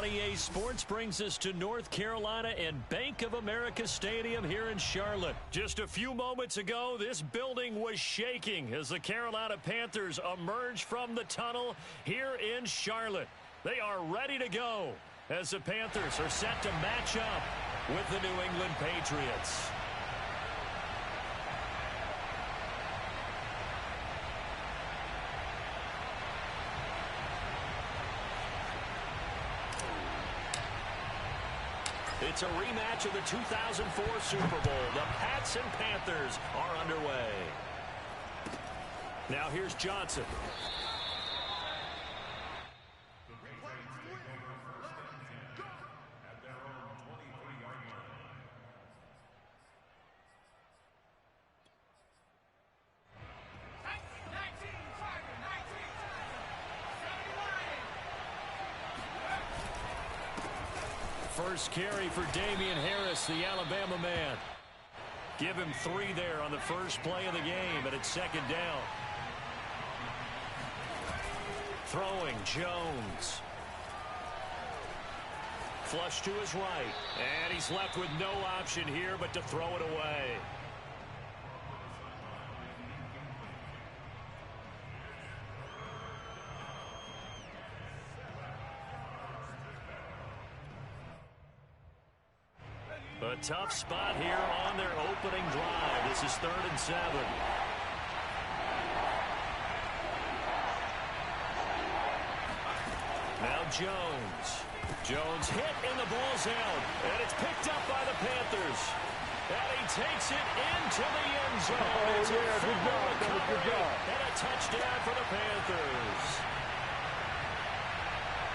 on EA Sports brings us to North Carolina and Bank of America Stadium here in Charlotte. Just a few moments ago, this building was shaking as the Carolina Panthers emerged from the tunnel here in Charlotte. They are ready to go as the Panthers are set to match up with the New England Patriots. It's a rematch of the 2004 Super Bowl. The Pats and Panthers are underway. Now here's Johnson. First carry for Damian Harris, the Alabama man. Give him 3 there on the first play of the game, and it's second down. Throwing, Jones. Flush to his right, and he's left with no option here but to throw it away. A tough spot here on their opening drive. This is 3rd and 7. Now Jones. Jones hit and the ball's out. And it's picked up by the Panthers. And he takes it into the end zone. It's a fumble recovery and a touchdown for the Panthers.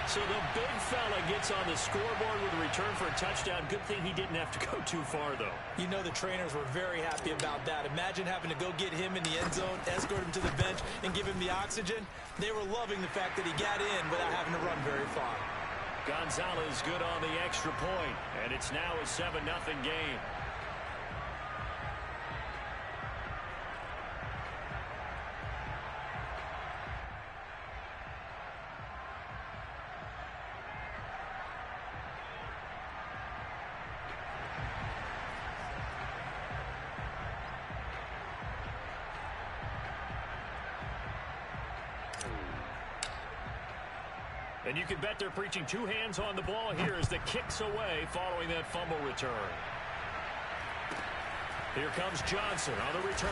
So the big fella gets on the scoreboard with a return for a touchdown. Good thing he didn't have to go too far, though. You know the trainers were very happy about that. Imagine having to go get him in the end zone, escort him to the bench, and give him the oxygen. They were loving the fact that he got in without having to run very far. Gonzalez good on the extra point, and it's now a 7-0 game. And you can bet they're preaching 2 hands on the ball here as the kick's away following that fumble return. Here comes Johnson on the return.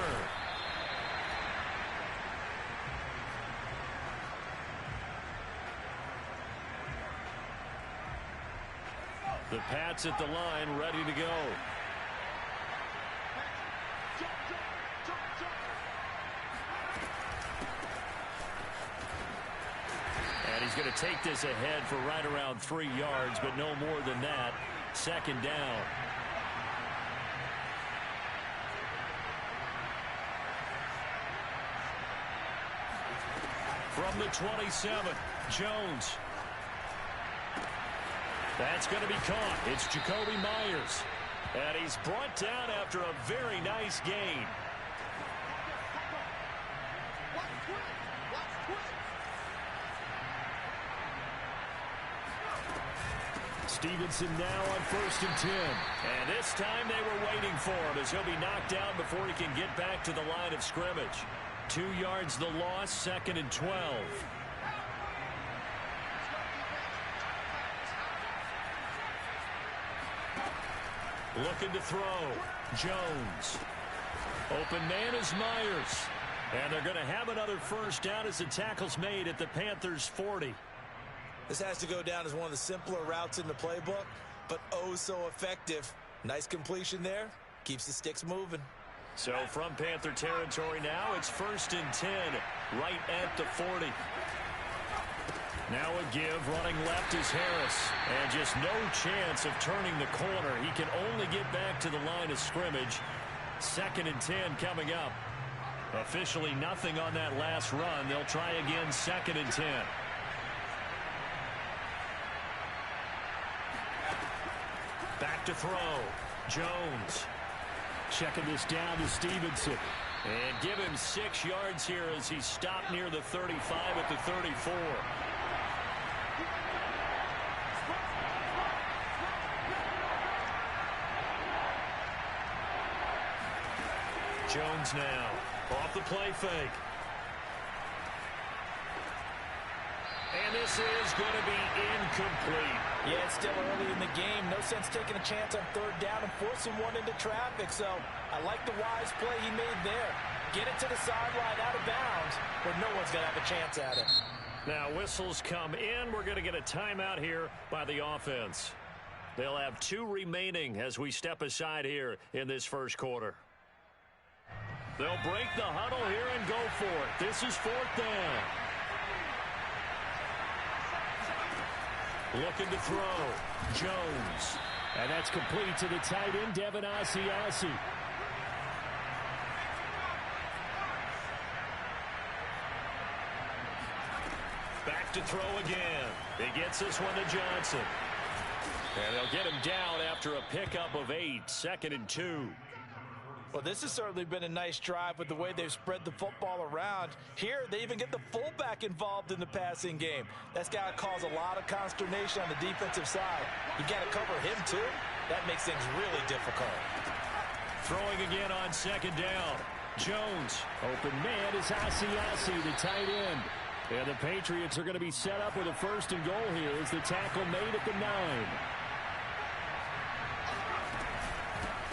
The Pats at the line, ready to go. He's going to take this ahead for right around 3 yards, but no more than that. Second down. From the 27, Jones. That's going to be caught. It's Jakobi Meyers. And he's brought down after a very nice gain. Stevenson now on 1st and 10. And this time they were waiting for him as he'll be knocked down before he can get back to the line of scrimmage. 2 yards the loss, 2nd and 12. Looking to throw. Jones. Open man is Meyers. And they're going to have another first down as the tackle's made at the Panthers' 40. This has to go down as one of the simpler routes in the playbook, but oh so effective. Nice completion there. Keeps the sticks moving. So from Panther territory now, it's 1st and 10, right at the 40. Now a give, running left is Harris. And just no chance of turning the corner. He can only get back to the line of scrimmage. 2nd and 10 coming up. Officially nothing on that last run. They'll try again, 2nd and 10. Back to throw. Jones. Checking this down to Stevenson. And give him 6 yards here as he stopped near the 35 at the 34. Jones now. Off the play fake. And this is going to be incomplete. Yeah, it's still early in the game. No sense taking a chance on third down and forcing one into traffic. So I like the wise play he made there. Get it to the sideline out of bounds where no one's going to have a chance at it. Now whistles come in. We're going to get a timeout here by the offense. They'll have 2 remaining as we step aside here in this first quarter. They'll break the huddle here and go for it. This is 4th down. Looking to throw. Jones. And that's complete to the tight end, Devin Asiasi. Back to throw again. He gets this one to Johnson. And they'll get him down after a pickup of 8. 2nd and 2. Well, this has certainly been a nice drive with the way they've spread the football around. Here, they even get the fullback involved in the passing game. That's got to cause a lot of consternation on the defensive side. You got to cover him, too. That makes things really difficult. Throwing again on 2nd down. Jones. Open man is Asiasi, the tight end. And the Patriots are going to be set up with a 1st and goal here as the tackle made at the 9.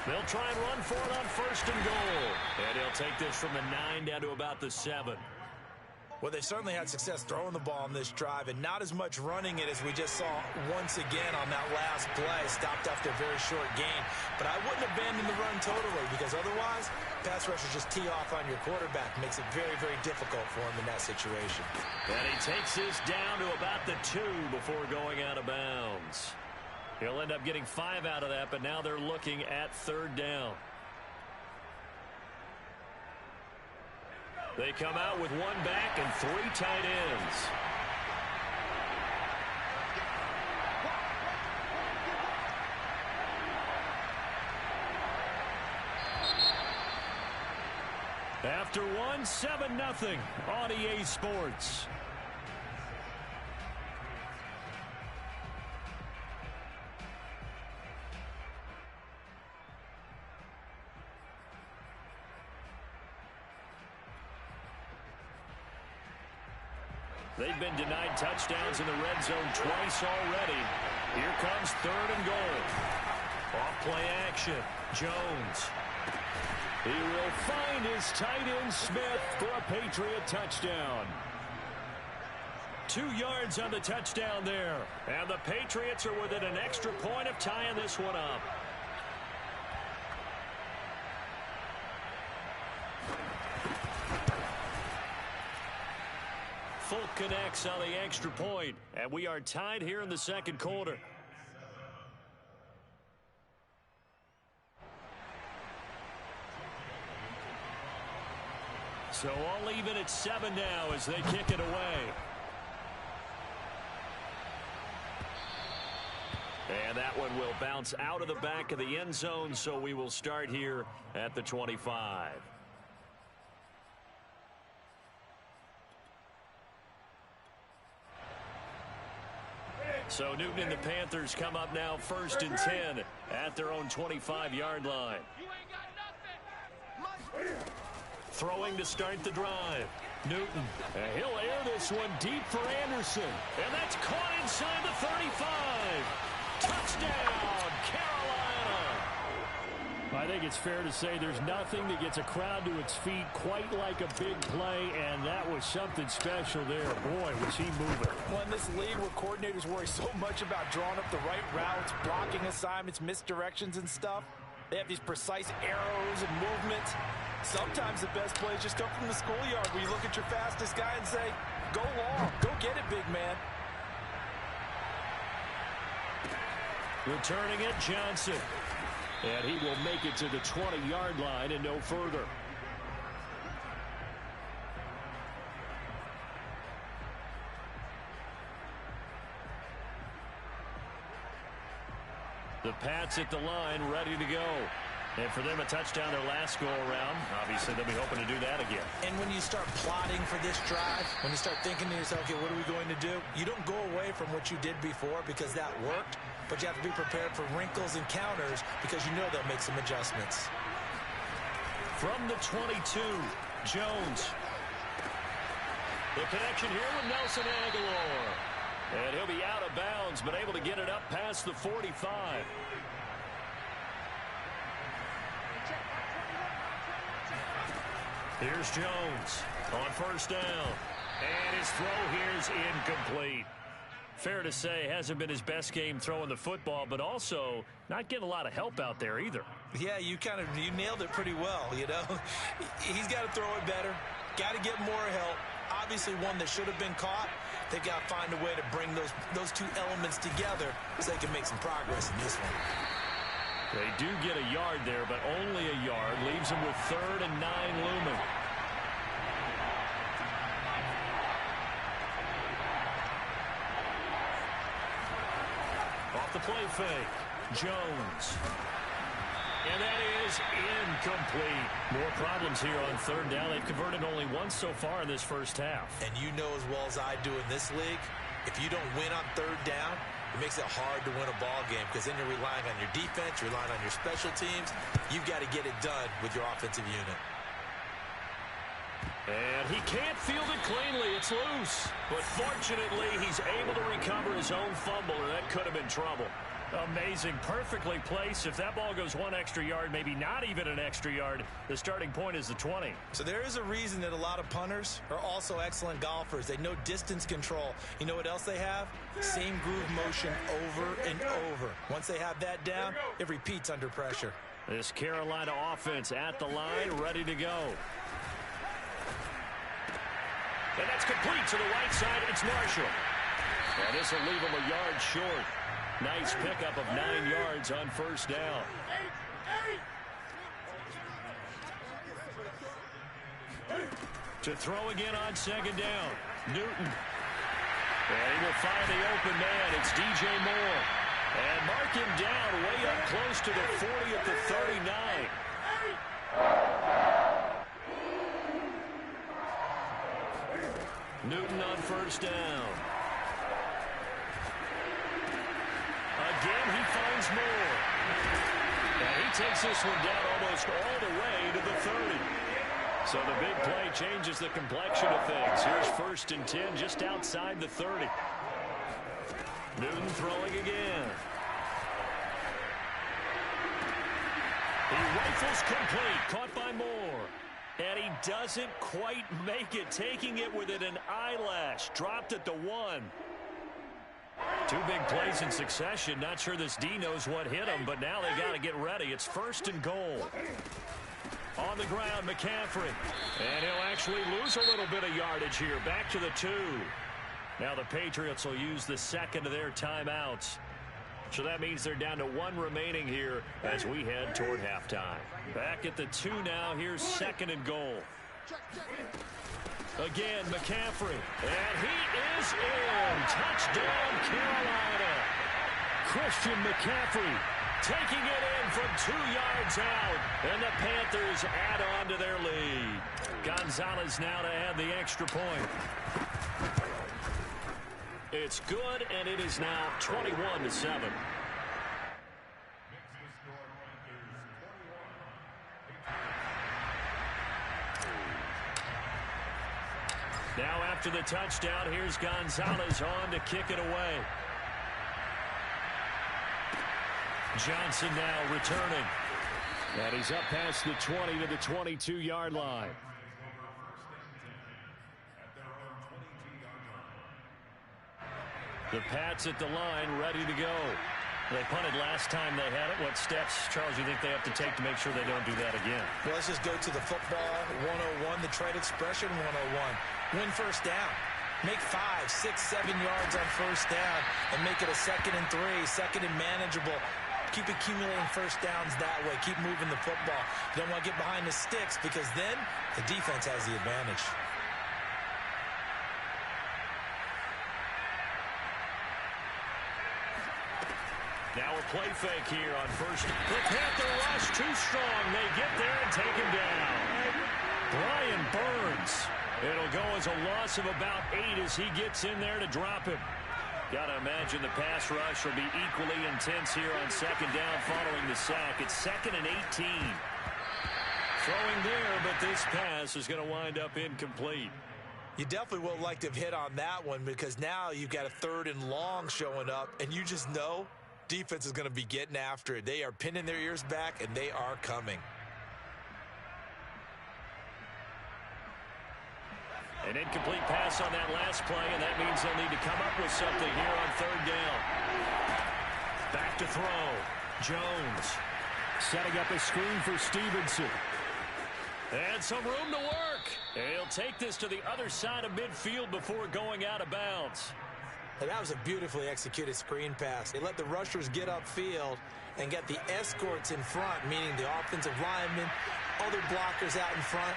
They'll try and run for it on 1st and goal. And he'll take this from the 9 down to about the 7. Well, they certainly had success throwing the ball on this drive and not as much running it as we just saw once again on that last play. Stopped after a very short gain. But I wouldn't abandon the run totally because otherwise, pass rushers just tee off on your quarterback. Makes it very, very difficult for him in that situation. And he takes this down to about the 2 before going out of bounds. He'll end up getting 5 out of that, but now they're looking at 3rd down. They come out with 1 back and 3 tight ends. After 1, 7-0 on EA Sports. They've been denied touchdowns in the red zone twice already. Here comes 3rd and goal. Off play action. Jones. He will find his tight end Smith for a Patriot touchdown. 2 yards on the touchdown there. And the Patriots are within an extra point of tying this one up. Folk connects on the extra point, and we are tied here in the 2nd quarter. So all even at 7 now as they kick it away. And that one will bounce out of the back of the end zone, so we will start here at the 25. So Newton and the Panthers come up now 1st and 10 at their own 25-yard line. Throwing to start the drive. Newton. And he'll air this one deep for Anderson. And that's caught inside the 35. Touchdown, Carolina. I think it's fair to say there's nothing that gets a crowd to its feet quite like a big play, and that was something special there. Boy, was he moving. Well, in this league where coordinators worry so much about drawing up the right routes, blocking assignments, misdirections and stuff, they have these precise arrows and movements. Sometimes the best plays just come from the schoolyard where you look at your fastest guy and say, go long, go get it, big man. Returning it, Johnson. And he will make it to the 20-yard line and no further. The Pats at the line, ready to go. And for them, a touchdown their last go-around. Obviously, they'll be hoping to do that again. And when you start plotting for this drive, when you start thinking to yourself, okay, what are we going to do? You don't go away from what you did before because that worked, but you have to be prepared for wrinkles and counters because you know they'll make some adjustments. From the 22, Jones. The connection here with Nelson Aguilar. And he'll be out of bounds, but able to get it up past the 45. Here's Jones on first down. And his throw here is incomplete. Fair to say, hasn't been his best game throwing the football, but also not getting a lot of help out there either. Yeah, you nailed it pretty well, you know. He's got to throw it better, got to get more help. Obviously one that should have been caught. They've got to find a way to bring those two elements together so they can make some progress in this one. They do get a yard there, but only a yard. Leaves them with 3rd and 9 looming. Off the play fake, Jones. And that is incomplete. More problems here on 3rd down. They've converted only once so far in this first half. And you know as well as I do in this league, if you don't win on 3rd down, it makes it hard to win a ball game because then you're relying on your defense, you're relying on your special teams. You've got to get it done with your offensive unit. And he can't field it cleanly. It's loose. But fortunately, he's able to recover his own fumble, or that could have been trouble. Amazing. Perfectly placed. If that ball goes 1 extra yard, maybe not even an extra yard, the starting point is the 20. So there is a reason that a lot of punters are also excellent golfers. They know distance control. You know what else they have? Same groove motion over and over. Once they have that down, it repeats under pressure. This Carolina offense at the line, ready to go. And that's complete to the right side. It's Marshall. And this will leave him a yard short. Nice pickup of 9 yards on first down. To throw again on 2nd down. Newton. And he will find the open man. It's DJ Moore. And mark him down way up close to the 40 at the 39. Newton on first down. Again, he finds Moore. And he takes this one down almost all the way to the 30. So the big play changes the complexion of things. Here's 1st and 10 just outside the 30. Newton throwing again. He rifles complete. Caught by Moore. And he doesn't quite make it. Taking it within an eyelash. Dropped at the 1. 2 big plays in succession. Not sure this D knows what hit him, but now they got to get ready. It's 1st and goal. On the ground, McCaffrey. And he'll actually lose a little bit of yardage here. Back to the 2. Now the Patriots will use the 2nd of their timeouts. So that means they're down to 1 remaining here as we head toward halftime. Back at the 2 now. Here's 2nd and goal. Again, McCaffrey. And he is in. Touchdown, Carolina. Christian McCaffrey taking it in from 2 yards out. And the Panthers add on to their lead. Gonzalez now to add the extra point. It's good, and it is now 21-7. Now after the touchdown, here's Gonzalez on to kick it away. Johnson now returning. And he's up past the 20 to the 22-yard line. The Pats at the line, ready to go. They punted last time they had it. What steps, Charles, do you think they have to take to make sure they don't do that again? Well, let's just go to the football 101, the trade expression 101. Win first down. Make 5, 6, 7 yards on first down and make it a 2nd and 3, 2nd and manageable. Keep accumulating first downs that way. Keep moving the football. You don't want to get behind the sticks because then the defense has the advantage. Now a play fake here on first. The Panther rush too strong. They get there and take him down. Brian Burns. It'll go as a loss of about 8 as he gets in there to drop him. Got to imagine the pass rush will be equally intense here on 2nd down following the sack. It's 2nd and 18. Throwing there, but this pass is going to wind up incomplete. You definitely would like to have hit on that one because now you've got a 3rd and long showing up, and you just know defense is going to be getting after it. They are pinning their ears back, and they are coming. An incomplete pass on that last play, and that means they'll need to come up with something here on 3rd down. Back to throw. Jones setting up a screen for Stevenson. And some room to work. He'll take this to the other side of midfield before going out of bounds. And that was a beautifully executed screen pass. They let the rushers get upfield and get the escorts in front, meaning the offensive linemen, other blockers out in front.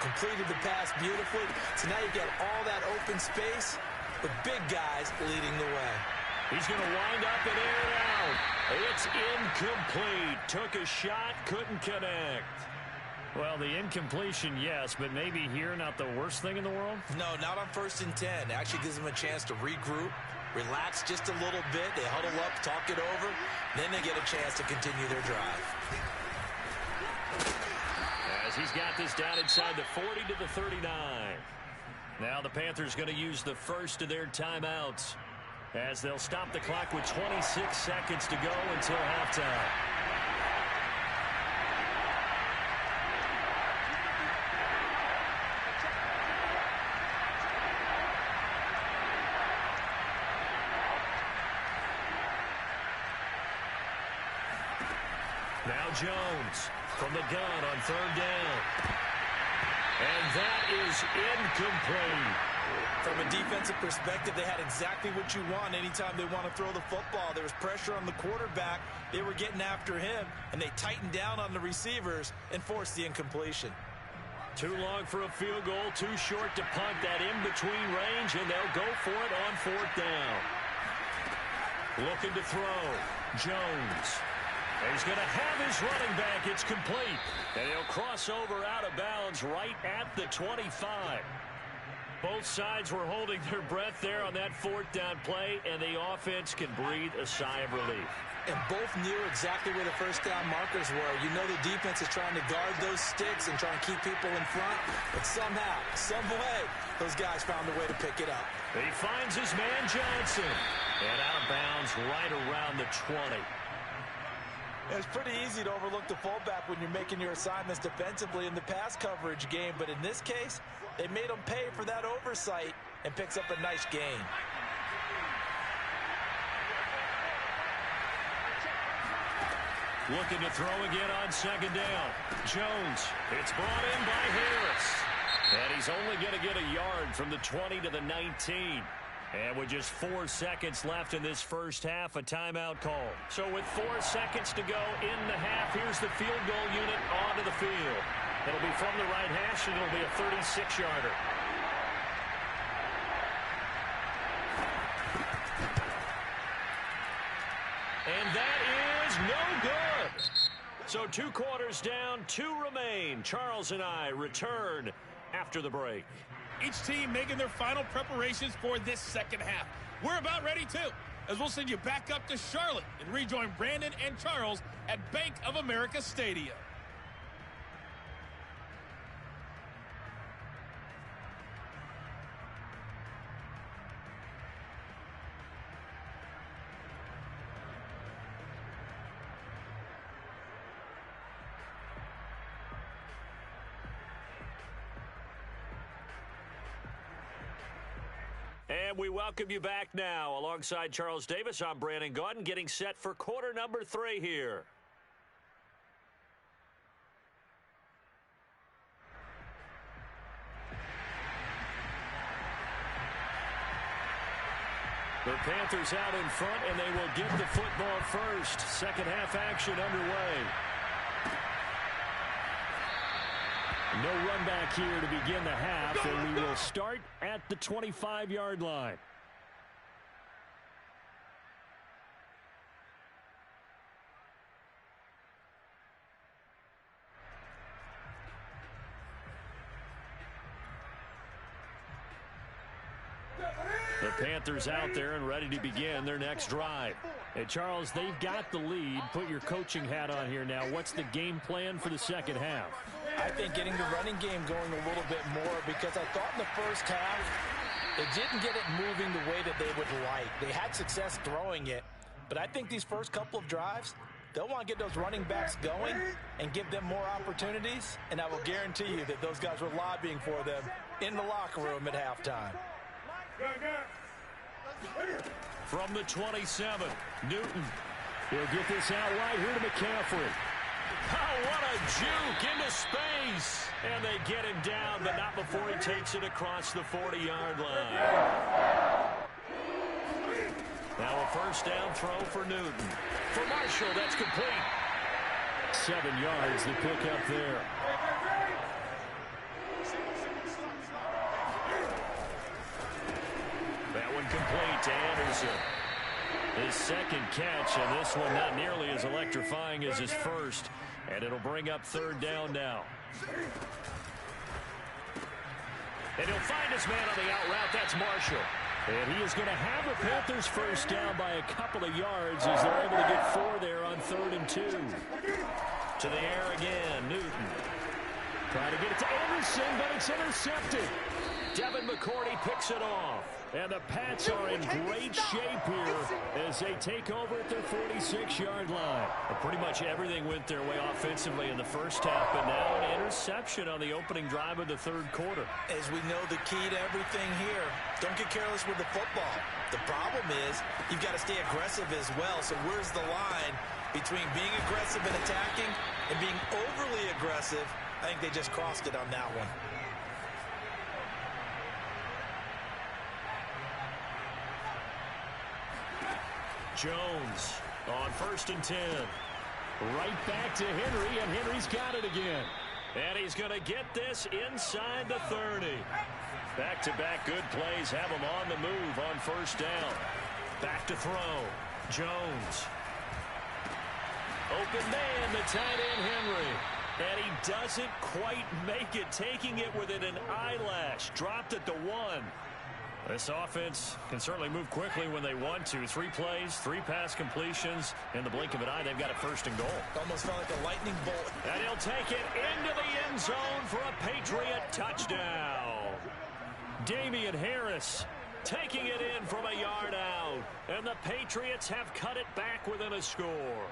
Completed the pass beautifully. So now you've got all that open space with big guys leading the way. He's going to wind up and air it out. It's incomplete. Took a shot, couldn't connect. Well, the incompletion, yes, but maybe here not the worst thing in the world? No, not on 1st and 10. It actually gives them a chance to regroup, relax just a little bit. They huddle up, talk it over. Then they get a chance to continue their drive. As he's got this down inside the 40 to the 39. Now the Panthers going to use the first of their timeouts as they'll stop the clock with 26 seconds to go until halftime. Now Jones from the gun on 3rd down. And that is incomplete. From a defensive perspective, they had exactly what you want anytime they want to throw the football. There was pressure on the quarterback. They were getting after him, and they tightened down on the receivers and forced the incompletion. Too long for a field goal, too short to punt that in-between range, and they'll go for it on 4th down. Looking to throw. Jones. And he's going to have his running back. It's complete. And he'll cross over out of bounds right at the 25. Both sides were holding their breath there on that 4th down play, and the offense can breathe a sigh of relief. And both knew exactly where the 1st down markers were. You know the defense is trying to guard those sticks and trying to keep people in front. But somehow, some way, those guys found a way to pick it up. He finds his man Johnson. And out of bounds right around the 20. It's pretty easy to overlook the fullback when you're making your assignments defensively in the pass coverage game. But in this case, they made him pay for that oversight and picks up a nice gain. Looking to throw again on 2nd down. Jones. It's brought in by Harris. And he's only going to get a yard from the 20 to the 19. And with just 4 seconds left in this first half, a timeout call. So with 4 seconds to go in the half, here's the field goal unit onto the field. It'll be from the right hash, and it'll be a 36-yarder. And that is no good. So 2 quarters down, 2 remain. Charles and I return after the break. Each team making their final preparations for this second half. We're about ready, too, as we'll send you back up to Charlotte and rejoin Brandon and Charles at Bank of America Stadium. And we welcome you back now. Alongside Charles Davis, I'm Brandon Gaudin, getting set for quarter number 3 here. The Panthers out in front, and they will get the football first. Second half action underway. No run back here to begin the half, and we will start at the 25-yard line. The Panthers out there and ready to begin their next drive. And Charles, they've got the lead. Put your coaching hat on here now. What's the game plan for the second half? I think getting the running game going a little bit more, because I thought in the first half they didn't get it moving the way that they would like. They had success throwing it, but I think these first couple of drives, they'll want to get those running backs going and give them more opportunities, and I will guarantee you that those guys were lobbying for them in the locker room at halftime. From the 27, Newton. He'll get this out right here to McCaffrey. Oh, what a juke into space. And they get him down, but not before he takes it across the 40-yard line. Now a first down throw for Newton. For Marshall, that's complete. 7 yards to pick up there. That one complete to Anderson. His second catch, and this one not nearly as electrifying as his first. And it'll bring up third down now. And he'll find his man on the out route. That's Marshall. And he is going to have the Panthers first down by a couple of yards as they're able to get 4 there on 3rd and 2. To the air again, Newton. Trying to get it to Anderson, but it's intercepted. Devin McCourty picks it off. And the Pats are in great shape here as they take over at their 46-yard line. Well, pretty much everything went their way offensively in the first half, but now an interception on the opening drive of the 3rd quarter. As we know, the key to everything here, don't get careless with the football. The problem is you've got to stay aggressive as well. So where's the line between being aggressive and attacking and being overly aggressive? I think they just crossed it on that one. Jones on 1st and 10. Right back to Henry, and Henry's got it again. And he's going to get this inside the 30. Back-to-back good plays have him on the move on first down. Back to throw. Jones. Open man, the tight end Henry. And he doesn't quite make it, taking it within an eyelash. Dropped at the 1. This offense can certainly move quickly when they want to. 3 plays, 3 pass completions. In the blink of an eye, they've got it first and goal. Almost felt like a lightning bolt. And he'll take it into the end zone for a Patriot touchdown. Damian Harris taking it in from a yard out. And the Patriots have cut it back within a score.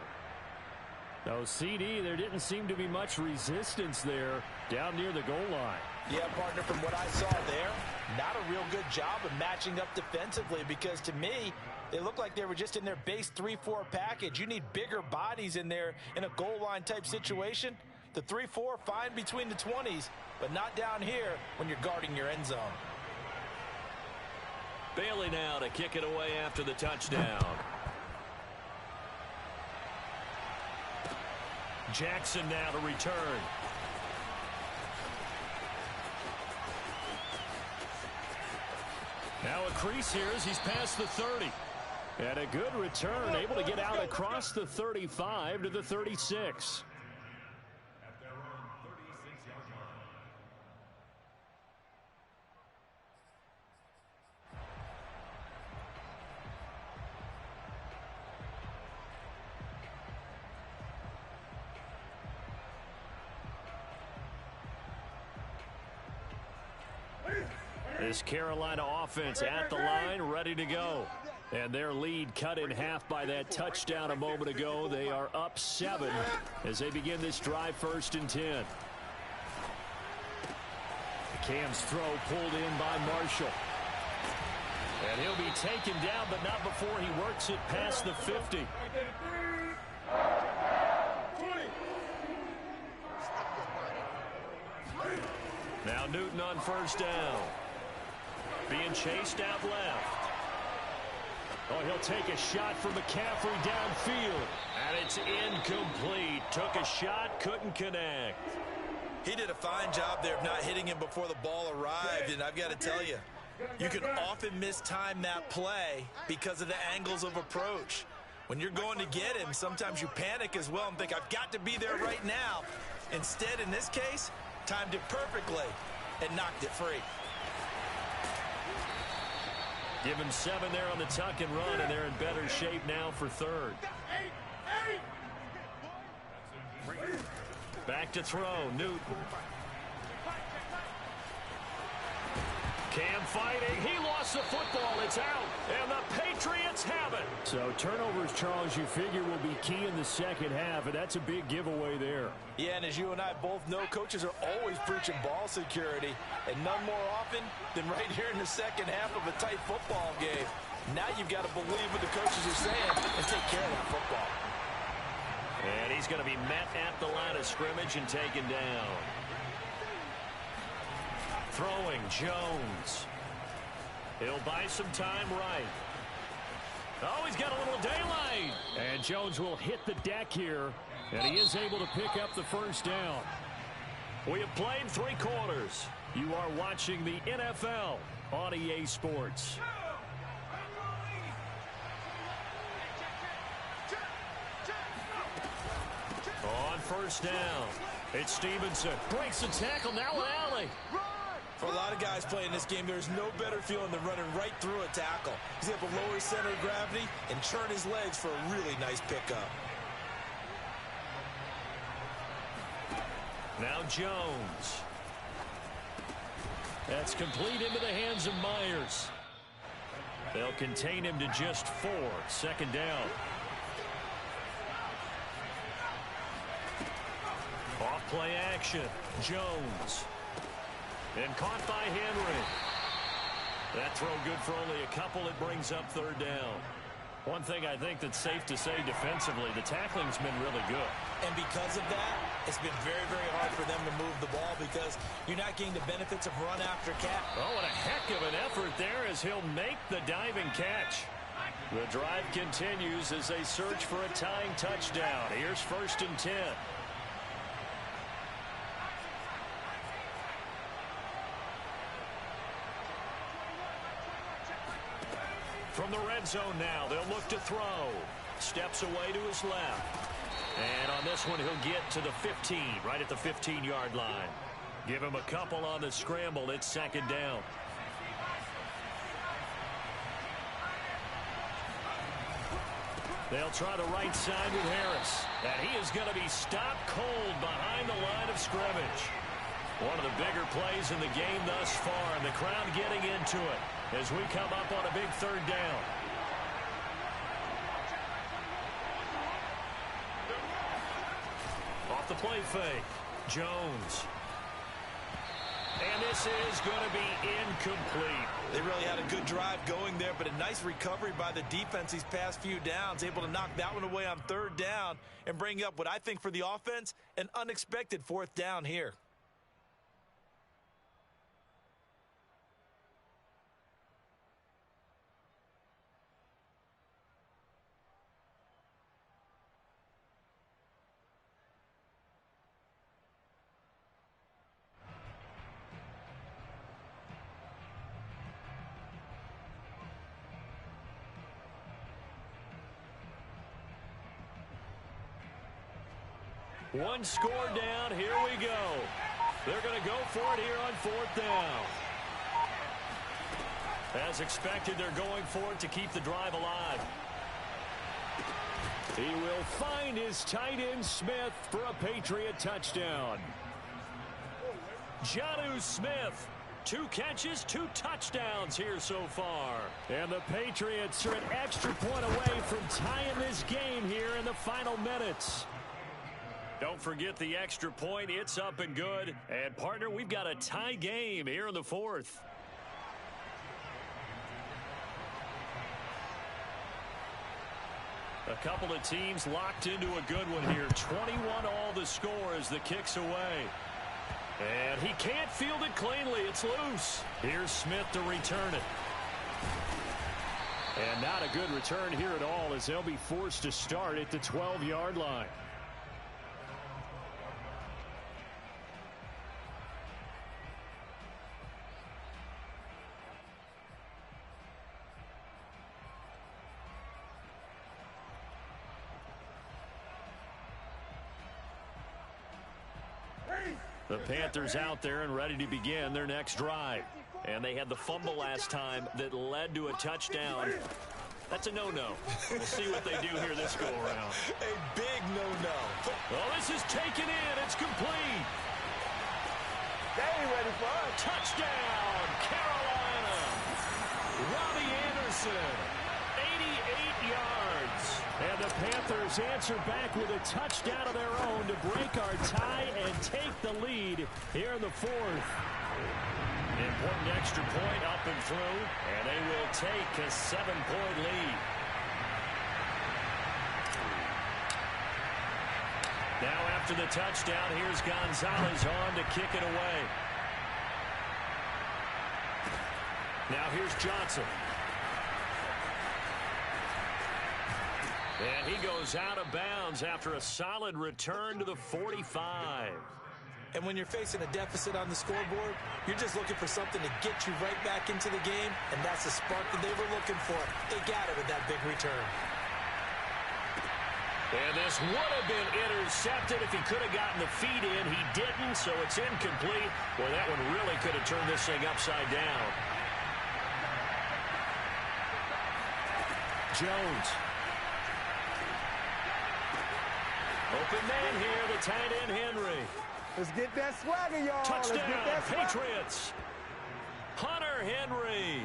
No, CD, there didn't seem to be much resistance there down near the goal line. Yeah, partner, from what I saw there, not a real good job of matching up defensively, because to me, they looked like they were just in their base 3-4 package. You need bigger bodies in there in a goal line type situation. The 3-4, fine between the 20s, but not down here when you're guarding your end zone. Bailey now to kick it away after the touchdown. Jackson now to return. Now a crease here as he's past the 30. And a good return, able to get out across the 35 to the 36. This Carolina offense at the line, ready to go. And their lead cut in half by that touchdown a moment ago. They are up 7 as they begin this drive 1st and 10. Cam's throw pulled in by Marshall. And he'll be taken down, but not before he works it past the 50. Now Newton on first down. Being chased out left. Oh, he'll take a shot from McCaffrey downfield. And it's incomplete. Took a shot, couldn't connect. He did a fine job there of not hitting him before the ball arrived. And I've got to tell you, you can often mistime that play because of the angles of approach. When you're going to get him, sometimes you panic as well and think, I've got to be there right now. Instead, in this case, timed it perfectly and knocked it free. Give him 7 there on the tuck and run, and they're in better shape now for 3rd. Back to throw, Newton. Cam fighting. He lost the football. It's out. And the Patriots have it. So turnovers, Charles, you figure will be key in the second half, and that's a big giveaway there. Yeah, and as you and I both know, coaches are always preaching ball security, and none more often than right here in the second half of a tight football game. Now you've got to believe what the coaches are saying and take care of that football. And he's going to be met at the line of scrimmage and taken down. Throwing, Jones. He'll buy some time right. Oh, he's got a little daylight. And Jones will hit the deck here, and he is able to pick up the first down. We have played 3 quarters. You are watching the NFL on EA Sports. On first down, it's Stevenson. Breaks the tackle, now an alley. For a lot of guys playing this game, there's no better feeling than running right through a tackle. He's able to lower his center of gravity and churn his legs for a really nice pickup. Now Jones. That's complete into the hands of Myers. They'll contain him to just 4. Second down. Off play action. Jones. And caught by Henry. That throw good for only a couple. It brings up third down. One thing I think that's safe to say defensively, the tackling's been really good. And because of that, it's been very, very hard for them to move the ball because you're not getting the benefits of run after catch. Oh, what a heck of an effort there as he'll make the diving catch. The drive continues as they search for a tying touchdown. Here's 1st and 10. From the red zone now, they'll look to throw. Steps away to his left. And on this one, he'll get to the 15, right at the 15-yard line. Give him a couple on the scramble. It's second down. They'll try the right side with Harris. And he is going to be stopped cold behind the line of scrimmage. One of the bigger plays in the game thus far, and the crowd getting into it as we come up on a big third down. Off the play fake, Jones. And this is going to be incomplete. They really had a good drive going there, but a nice recovery by the defense these past few downs, able to knock that one away on third down and bring up what I think for the offense, an unexpected 4th down here. One score down. Here we go. They're going to go for it here on 4th down. As expected, they're going for it to keep the drive alive. He will find his tight end Smith for a Patriot touchdown. Jonnu Smith, 2 catches, 2 touchdowns here so far. And the Patriots are an extra point away from tying this game here in the final minutes. Don't forget the extra point. It's up and good. And, partner, we've got a tie game here in the 4th. A couple of teams locked into a good one here. 21 all the score as the kick's away. And he can't field it cleanly. It's loose. Here's Smith to return it. And not a good return here at all as they'll be forced to start at the 12-yard line. The Panthers out there and ready to begin their next drive. And they had the fumble last time that led to a touchdown. That's a no-no. We'll see what they do here this go-around. A big no-no. Well, this is taken in. It's complete. They ain't ready for us. Touchdown, Carolina. Robbie Anderson, 88 yards. And the Panthers answer back with a touchdown of their own to break our tie and take the lead here in the fourth. An important extra point up and through, and they will take a 7-point lead. Now after the touchdown, here's Gonzalez on to kick it away. Now here's Johnson. And he goes out of bounds after a solid return to the 45. And when you're facing a deficit on the scoreboard, you're just looking for something to get you right back into the game, and that's the spark that they were looking for. They got it with that big return. And this would have been intercepted if he could have gotten the feet in. He didn't, so it's incomplete. Well, that one really could have turned this thing upside down. Jones. Open man here, the tight end, Henry. Let's get that swagger, y'all. Touchdown, Let's get that swagger. Patriots. Hunter Henry,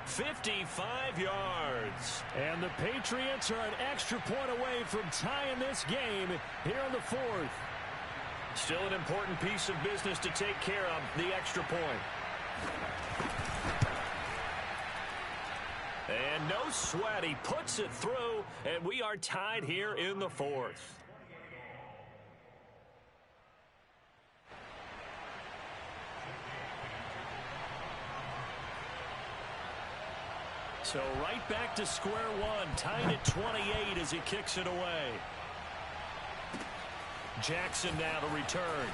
55 yards. And the Patriots are an extra point away from tying this game here in the fourth. Still an important piece of business to take care of, the extra point. And no sweat, he puts it through, and we are tied here in the fourth. So right back to square one, tied at 28 as he kicks it away. Jackson now to return.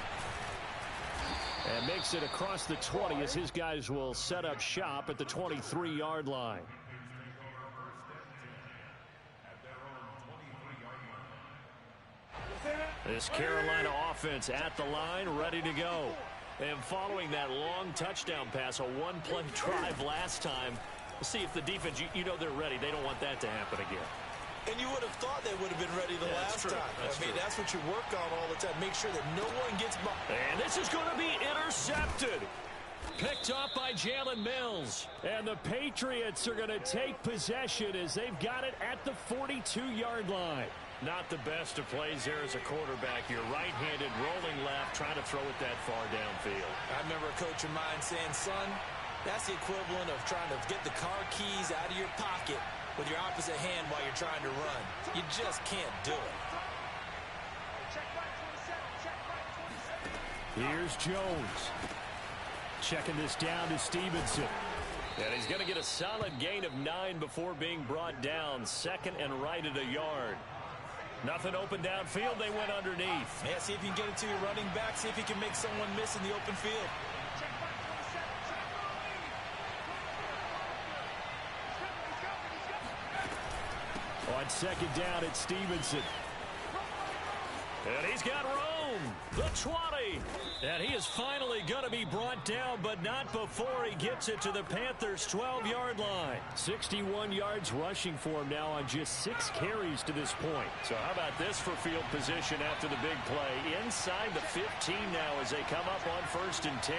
And makes it across the 20 as his guys will set up shop at the 23-yard line. This Carolina offense at the line, ready to go. And following that long touchdown pass, a one-play drive last time, see if the defense, you know they're ready. They don't want that to happen again. And you would have thought they would have been ready the last time. That's what you work on all the time. Make sure that no one gets by. And this is going to be intercepted. Picked up by Jalen Mills. And the Patriots are going to take possession as they've got it at the 42-yard line. Not the best of plays there as a quarterback. You're right-handed, rolling left, trying to throw it that far downfield. I remember a coach of mine saying, son, that's the equivalent of trying to get the car keys out of your pocket with your opposite hand while you're trying to run. You just can't do it. Here's Jones. Checking this down to Stevenson. And he's going to get a solid gain of 9 before being brought down. Second and right at a yard. Nothing open downfield. They went underneath. Yeah, see if you can get it to your running back. See if you can make someone miss in the open field. On second down, it's Stevenson. And he's got room. The 20. And he is finally going to be brought down, but not before he gets it to the Panthers' 12-yard line. 61 yards rushing for him now on just 6 carries to this point. So how about this for field position after the big play? Inside the 15 now as they come up on 1st and 10.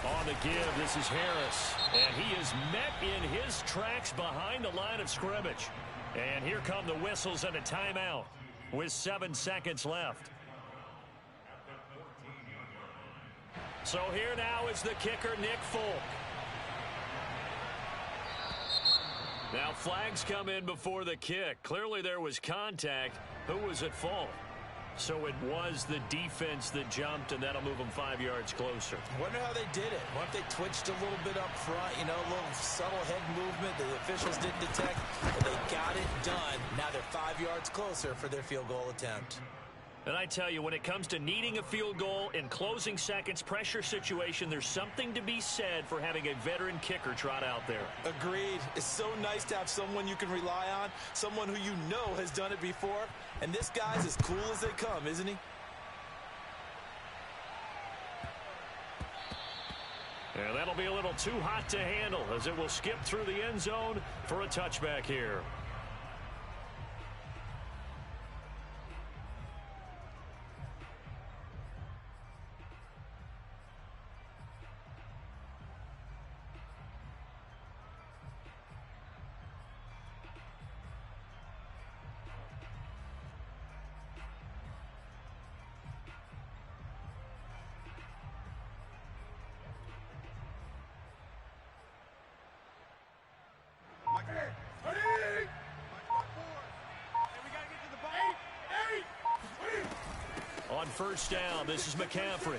On the give, this is Harris. And he is met in his tracks behind the line of scrimmage. And here come the whistles and a timeout with 7 seconds left. So here now is the kicker, Nick Folk. Now flags come in before the kick. Clearly there was contact. Who was at fault? So it was the defense that jumped, and that'll move them 5 yards closer. Wonder how they did it. What if they twitched a little bit up front, you know, a little subtle head movement the officials didn't detect, but they got it done. Now they're 5 yards closer for their field goal attempt. And I tell you, when it comes to needing a field goal in closing seconds, pressure situation, there's something to be said for having a veteran kicker trot out there. Agreed. It's so nice to have someone you can rely on, someone who you know has done it before. And this guy's as cool as they come, isn't he? And that'll be a little too hot to handle as it will skip through the end zone for a touchback here. On first down, this is McCaffrey.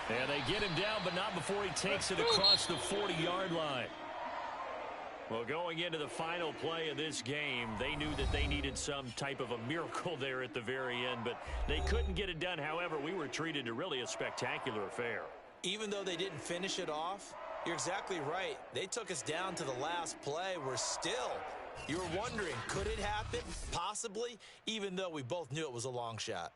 And they get him down, but not before he takes it across the 40-yard line. Well, going into the final play of this game, they knew that they needed some type of a miracle there at the very end, but they couldn't get it done. However, we were treated to really a spectacular affair. Even though they didn't finish it off, you're exactly right. They took us down to the last play. We're still, you were wondering, could it happen? Possibly, even though we both knew it was a long shot.